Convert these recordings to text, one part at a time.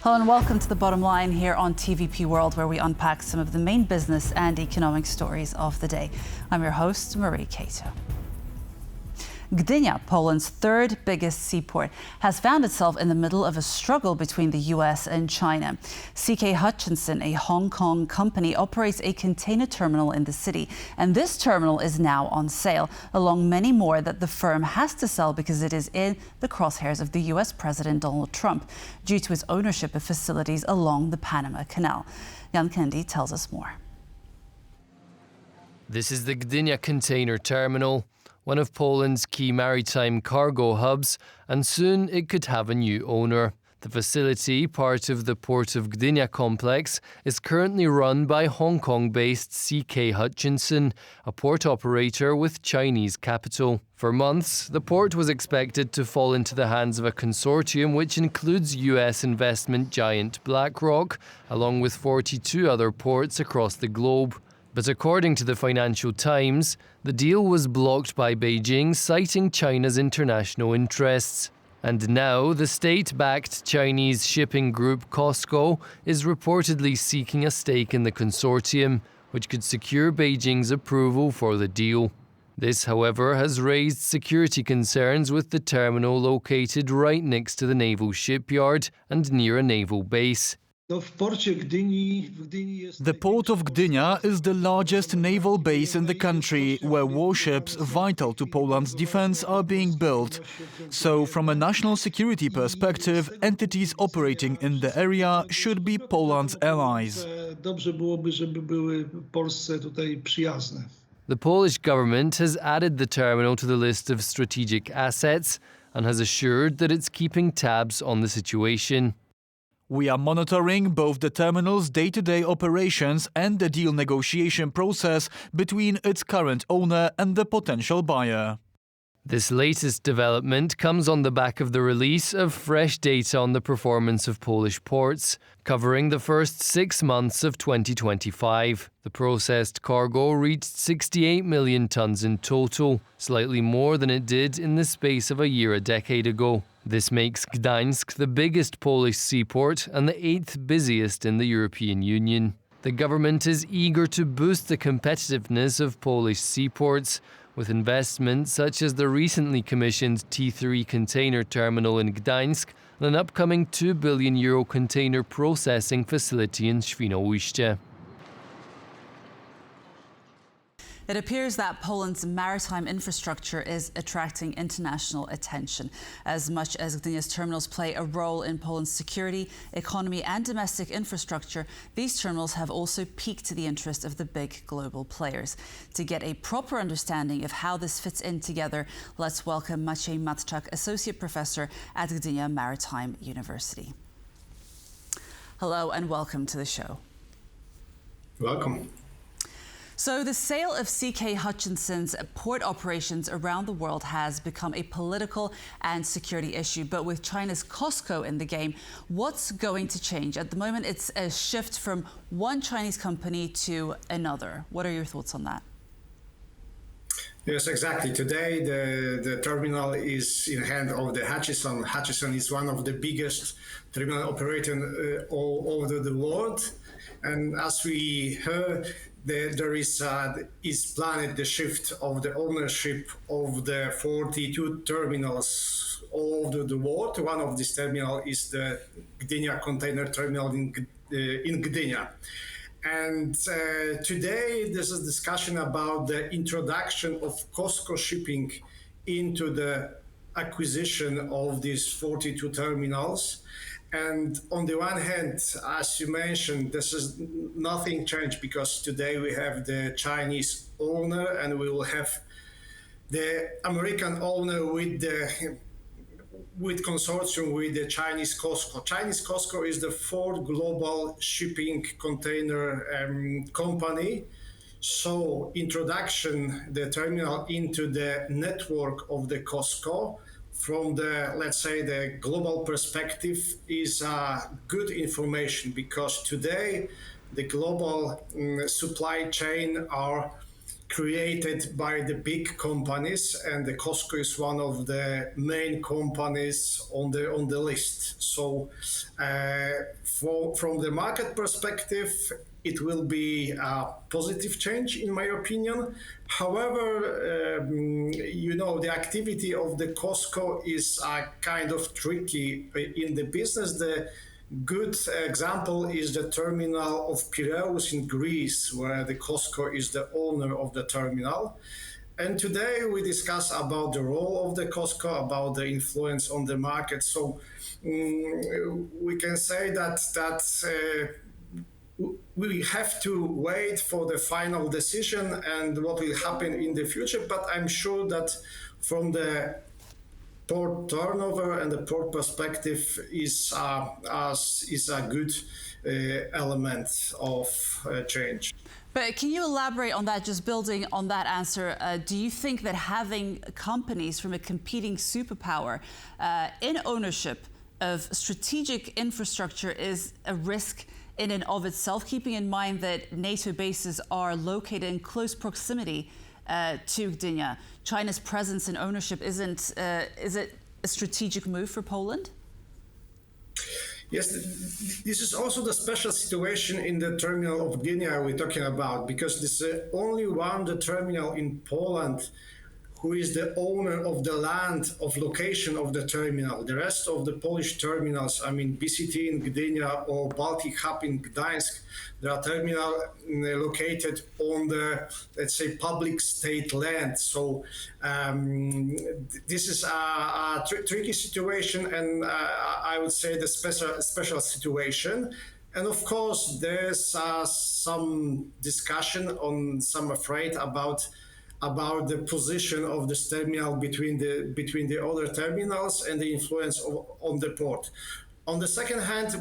Hello and welcome to The Bottom Line here on TVP World, where we unpack some of the main business and economic stories of the day. I'm your host, Marie Cato. Gdynia, Poland's third biggest seaport, has found itself in the middle of a struggle between the U.S. and China. CK Hutchinson, a Hong Kong company, operates a container terminal in the city, and this terminal is now on sale, along many more that the firm has to sell because it is in the crosshairs of the U.S. President Donald Trump due to its ownership of facilities along the Panama Canal. Jan Kennedy tells us more. This is the Gdynia container terminal, one of Poland's key maritime cargo hubs, and soon it could have a new owner. The facility, part of the Port of Gdynia complex, is currently run by Hong Kong-based CK Hutchinson, a port operator with Chinese capital. For months, the port was expected to fall into the hands of a consortium which includes US investment giant BlackRock, along with 42 other ports across the globe. But according to the Financial Times, the deal was blocked by Beijing, citing China's international interests. And now the state-backed Chinese shipping group COSCO is reportedly seeking a stake in the consortium, which could secure Beijing's approval for the deal. This, however, has raised security concerns with the terminal located right next to the naval shipyard and near a naval base. The port of Gdynia is the largest naval base in the country, where warships vital to Poland's defense are being built. So, from a national security perspective, entities operating in the area should be Poland's allies. The Polish government has added the terminal to the list of strategic assets and has assured that it's keeping tabs on the situation. We are monitoring both the terminal's day-to-day operations and the deal negotiation process between its current owner and the potential buyer. This latest development comes on the back of the release of fresh data on the performance of Polish ports, covering the first 6 months of 2025. The processed cargo reached 68 million tonnes in total, slightly more than it did in the space of a year a decade ago. This makes Gdańsk the biggest Polish seaport and the 8th busiest in the European Union. The government is eager to boost the competitiveness of Polish seaports, with investments such as the recently commissioned T3 container terminal in Gdańsk and an upcoming €2 billion container processing facility in Świnoujście. It appears that Poland's maritime infrastructure is attracting international attention. As much as Gdynia's terminals play a role in Poland's security, economy and domestic infrastructure, these terminals have also piqued the interest of the big global players. To get a proper understanding of how this fits in together, let's welcome Maciej Matczak, Associate Professor at Gdynia Maritime University. Hello and welcome to the show. Welcome. So the sale of CK Hutchinson's port operations around the world has become a political and security issue. But with China's COSCO in the game, what's going to change? At the moment, it's a shift from one Chinese company to another. What are your thoughts on that? Yes, exactly. Today, the terminal is in the hand of the Hutchinson. Hutchinson is one of the biggest terminal operators all over the world. And as we heard, there is planned the shift of the ownership of the 42 terminals all over the world. One of these terminals is the Gdynia container terminal in Gdynia. And today there's a discussion about the introduction of COSCO shipping into the acquisition of these 42 terminals. And on the one hand, as you mentioned, this is nothing changed because today we have the Chinese owner and we will have the American owner with consortium with the Chinese COSCO. Chinese COSCO is the fourth global shipping container company. So introduction the terminal into the network of the COSCO from the, let's say, the global perspective is good information because today the global supply chain are created by the big companies, and the COSCO is one of the main companies on the list. So from the market perspective, it will be a positive change, in my opinion. However, the activity of the COSCO is kind of tricky in the business. The good example is the terminal of Piraeus in Greece, where the COSCO is the owner of the terminal. And today we discuss about the role of the COSCO, about the influence on the market. So we can say that we have to wait for the final decision and what will happen in the future. But I'm sure that from the port turnover and the port perspective is a good element of change. But can you elaborate on that, just building on that answer? Do you think that having companies from a competing superpower in ownership of strategic infrastructure is a risk in and of itself, keeping in mind that NATO bases are located in close proximity to Gdynia? China's presence and ownership is it a strategic move for Poland? Yes, this is also the special situation in the terminal of Gdynia we're talking about, because this is only the terminal in Poland who is the owner of the land of location of the terminal. The rest of the Polish terminals, BCT in Gdynia or Baltic Hub in Gdańsk, they are terminals located on the, let's say, public state land. So this is a tricky situation, and I would say the special situation. And of course, there's some discussion on some afraid about the position of this terminal between the other terminals and the influence on the port. On the second hand,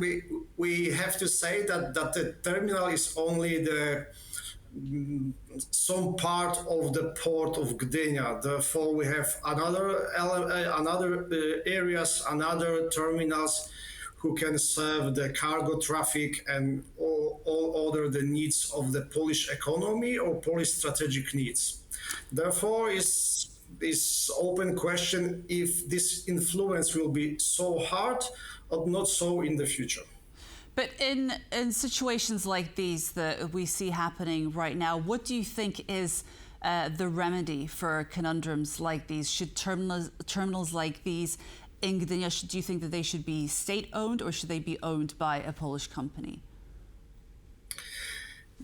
we have to say that the terminal is only some part of the port of Gdynia. Therefore, we have another areas, another terminals who can serve the cargo traffic and all other the needs of the Polish economy or Polish strategic needs. Therefore, is open question if this influence will be so hard or not so in the future. But in situations like these that we see happening right now, what do you think is the remedy for conundrums like these? Should terminals like these in Gdynia, do you think that they should be state-owned or should they be owned by a Polish company?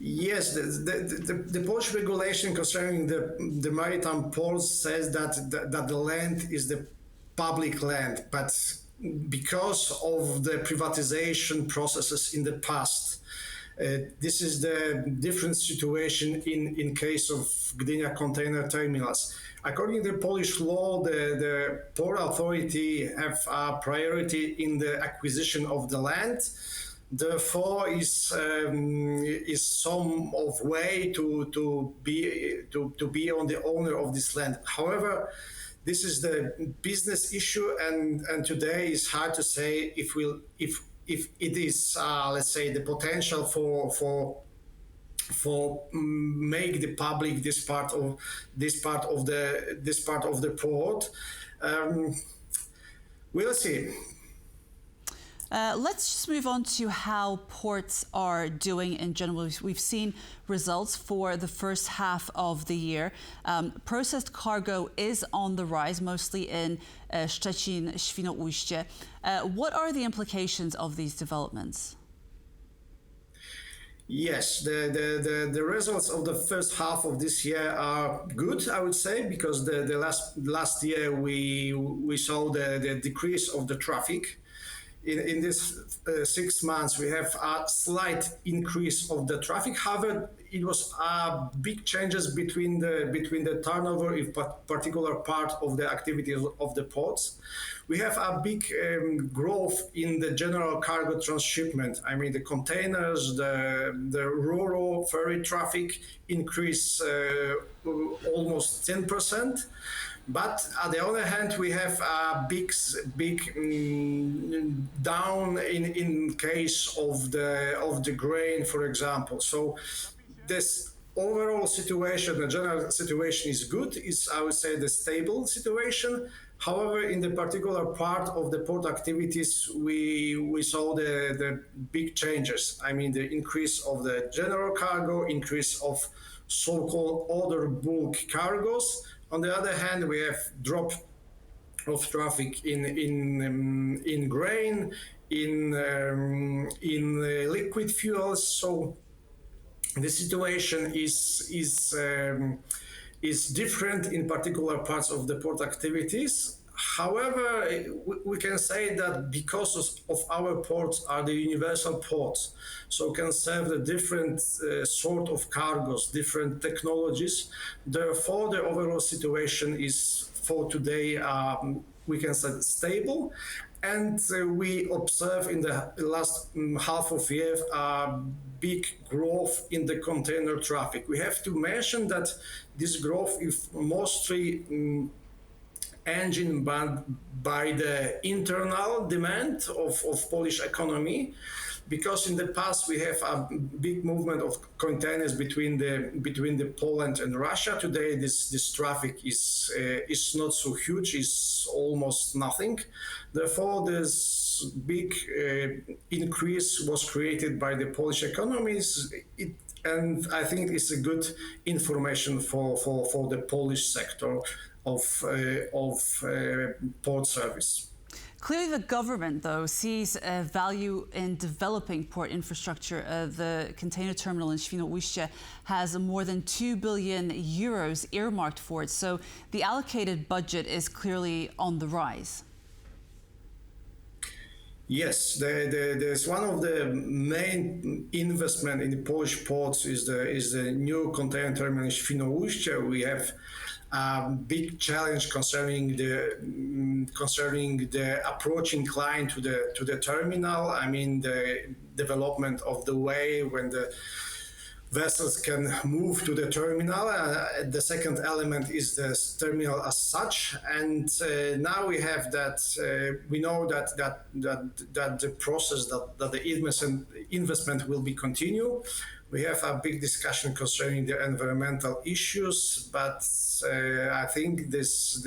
Yes, the Polish regulation concerning the maritime ports says that the land is the public land, but because of the privatization processes in the past, this is the different situation in case of Gdynia container terminals. According to Polish law, the Port Authority have a priority in the acquisition of the land. Therefore, is some of way to be on the owner of this land. However, this is the business issue, and today is hard to say if it is let's say the potential for make the public this part of the port. We'll see. Let's just move on to how ports are doing in general. We've seen results for the first half of the year. Processed cargo is on the rise, mostly in Szczecin, Świnoujście. What are the implications of these developments? Yes, the results of the first half of this year are good, I would say, because the last year we saw the decrease of the traffic. In this 6 months, we have a slight increase of the traffic. However, it was big changes between the turnover in particular part of the activities of the ports. We have a big growth in the general cargo transshipment. I mean, the containers, the rural ferry traffic increased almost 10%. But on the other hand, we have a big down in case of the grain, for example. So this overall situation, the general situation is good. It's, I would say, the stable situation. However, in the particular part of the port activities, we saw the big changes. I mean, the increase of the general cargo, increase of so-called other bulk cargos. On the other hand, we have drop of traffic in grain, in liquid fuels. So the situation is different in particular parts of the port activities. However, we can say that because of our ports are the universal ports, so can serve the different sort of cargos, different technologies. Therefore, the overall situation is for today, we can say stable. And we observe in the last half of year a big growth in the container traffic. We have to mention that this growth is mostly engined by the internal demand of Polish economy, because in the past we have a big movement of containers between the Poland and Russia. Today this traffic is not so huge, it's almost nothing. Therefore, this big increase was created by the Polish economies. And I think it's a good information for the Polish sector of port service. Clearly, the government, though, sees a value in developing port infrastructure. The container terminal in Świnoujście has more than 2 billion euros earmarked for it. So the allocated budget is clearly on the rise. Yes, there's one of the main investment in the Polish ports is the new container terminal in Świnoujście. We have a big challenge concerning the approach incline to the terminal. I mean, the development of the way when the vessels can move to the terminal. The second element is the terminal as such, and now we have that. We know that the process that the investment will be continue. We have a big discussion concerning the environmental issues, but I think this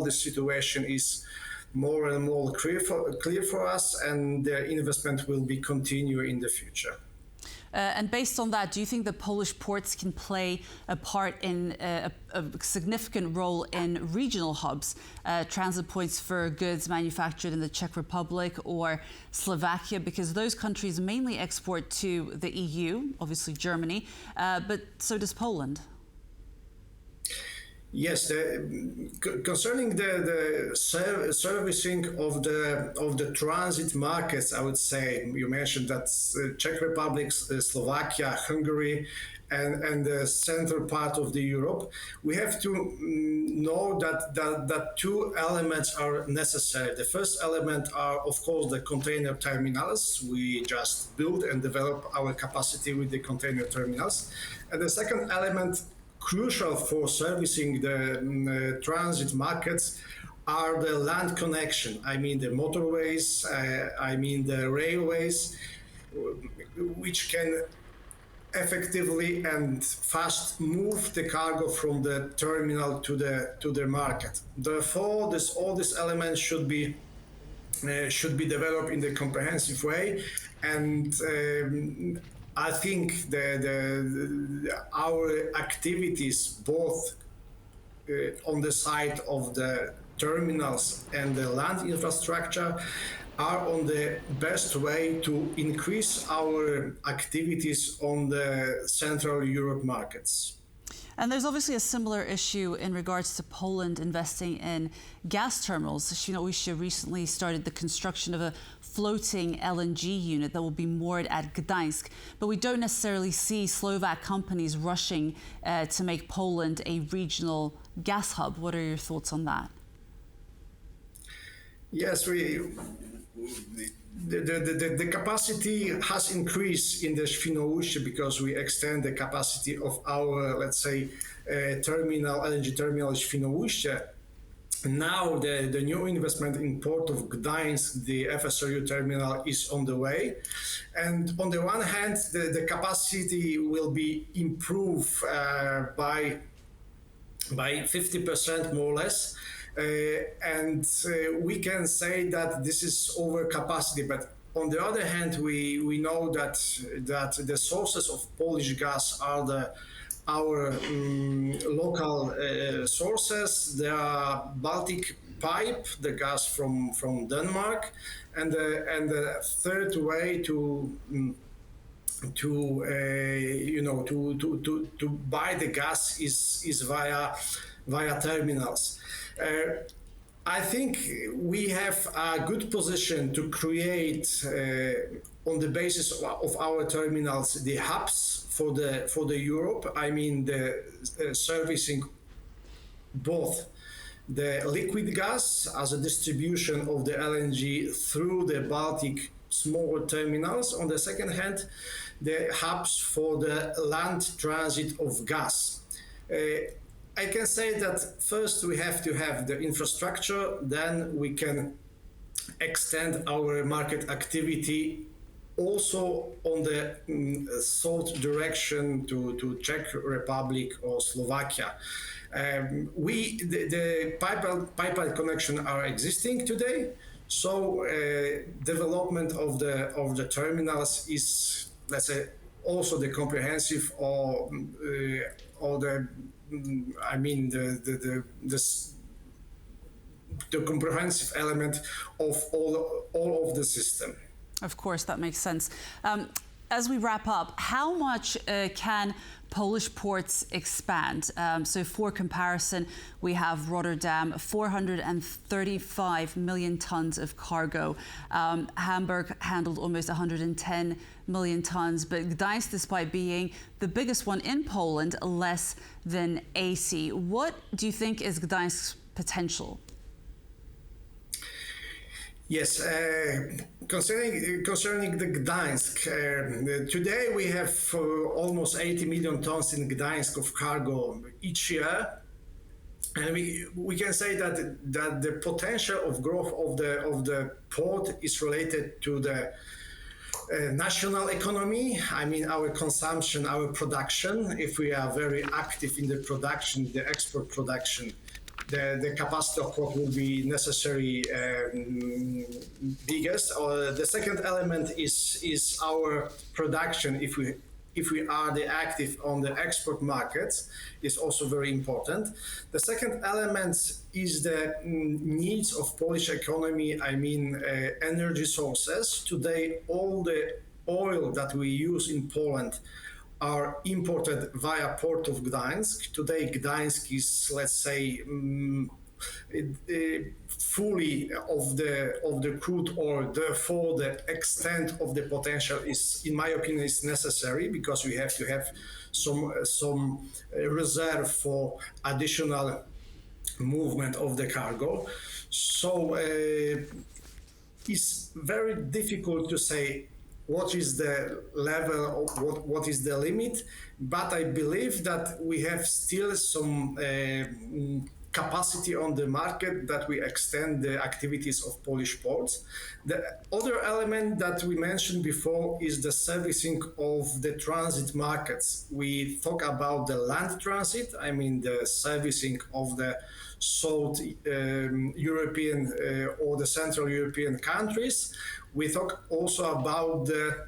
situation is more and more clear for us, and the investment will be continue in the future. And based on that, do you think the Polish ports can play a part in a significant role in regional hubs, transit points for goods manufactured in the Czech Republic or Slovakia? Because those countries mainly export to the EU, obviously Germany, but so does Poland. Yes, concerning the servicing of the transit markets, I would say you mentioned that Czech Republic, Slovakia, Hungary, and the central part of the Europe. We have to know that two elements are necessary. The first element are, of course, the container terminals. We just build and develop our capacity with the container terminals, and the second element, crucial for servicing the transit markets, are the land connection. I mean the motorways, I mean the railways, which can effectively and fast move the cargo from the terminal to the market. Therefore, all these elements should be developed in the comprehensive way, and I think our activities, both on the side of the terminals and the land infrastructure, are on the best way to increase our activities on the Central Europe markets. And there's obviously a similar issue in regards to Poland investing in gas terminals. Świnoujście recently started the construction of a floating LNG unit that will be moored at Gdańsk. But we don't necessarily see Slovak companies rushing to make Poland a regional gas hub. What are your thoughts on that? Yes, the capacity has increased in the Świnoujście because we extend the capacity of our, let's say, LNG terminal Świnoujście. Now the new investment in Port of Gdańsk, the FSRU terminal, is on the way. And on the one hand, the capacity will be improved by 50% more or less. We can say that this is over capacity, but on the other hand, we know that the sources of Polish gas are our local sources. There are Baltic pipe, the gas from Denmark, and the third way to buy the gas is via terminals. I think we have a good position to create, on the basis of our terminals, the hubs for the Europe. I mean, the servicing both the liquid gas as a distribution of the LNG through the Baltic smaller terminals. On the second hand, the hubs for the land transit of gas. I can say that first we have to have the infrastructure, then we can extend our market activity also on the south direction to Czech Republic or Slovakia. The pipeline connection are existing today, so development of the terminals is, let's say, also the comprehensive or the comprehensive element of all of the system. Of course, that makes sense. As we wrap up, how much can Polish ports expand? So for comparison, we have Rotterdam, 435 million tons of cargo. Hamburg handled almost 110 million tons, but Gdańsk, despite being the biggest one in Poland, less than 80. What do you think is Gdańsk's potential? Yes, concerning the Gdańsk, today we have almost 80 million tons in Gdańsk of cargo each year, and we can say that the potential of growth of the port is related to the national economy. I mean, our consumption, our production. If we are very active in the production, the export production, the capacity of port will be necessary biggest. The second element is our production. If we are the active on the export markets, is also very important. The second element is the needs of Polish economy. I mean, energy sources. Today, all the oil that we use in Poland are imported via Port of Gdańsk. Today, Gdańsk is, let's say, fully of the crude oil. Therefore, the extent of the potential is, in my opinion, is necessary, because we have to have some reserve for additional movement of the cargo. So it's very difficult to say what is the level, of what is the limit, but I believe that we have still some capacity on the market that we extend the activities of Polish ports. The other element that we mentioned before is the servicing of the transit markets. We talk about the land transit, I mean the servicing of the South European or the Central European countries. We talk also about the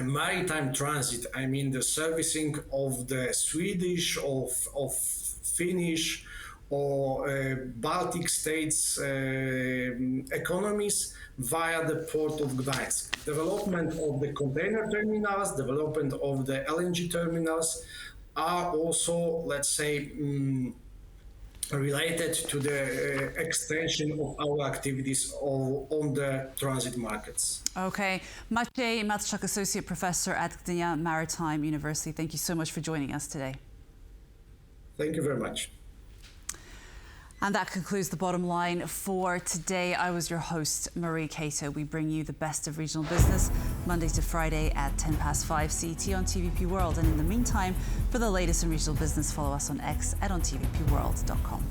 maritime transit, I mean the servicing of the Swedish, of Finnish or Baltic states economies via the Port of Gdańsk. Development of the container terminals, development of the LNG terminals are also, let's say, related to the extension of our activities on the transit markets. Okay. Maciej Matczak, Associate Professor at Gdynia Maritime University, thank you so much for joining us today. Thank you very much. And that concludes The Bottom Line for today. I was your host, Marie Cato. We bring you the best of regional business Monday to Friday at 5:10 CET on TVP World. And in the meantime, for the latest in regional business, follow us on X and on tvpworld.com.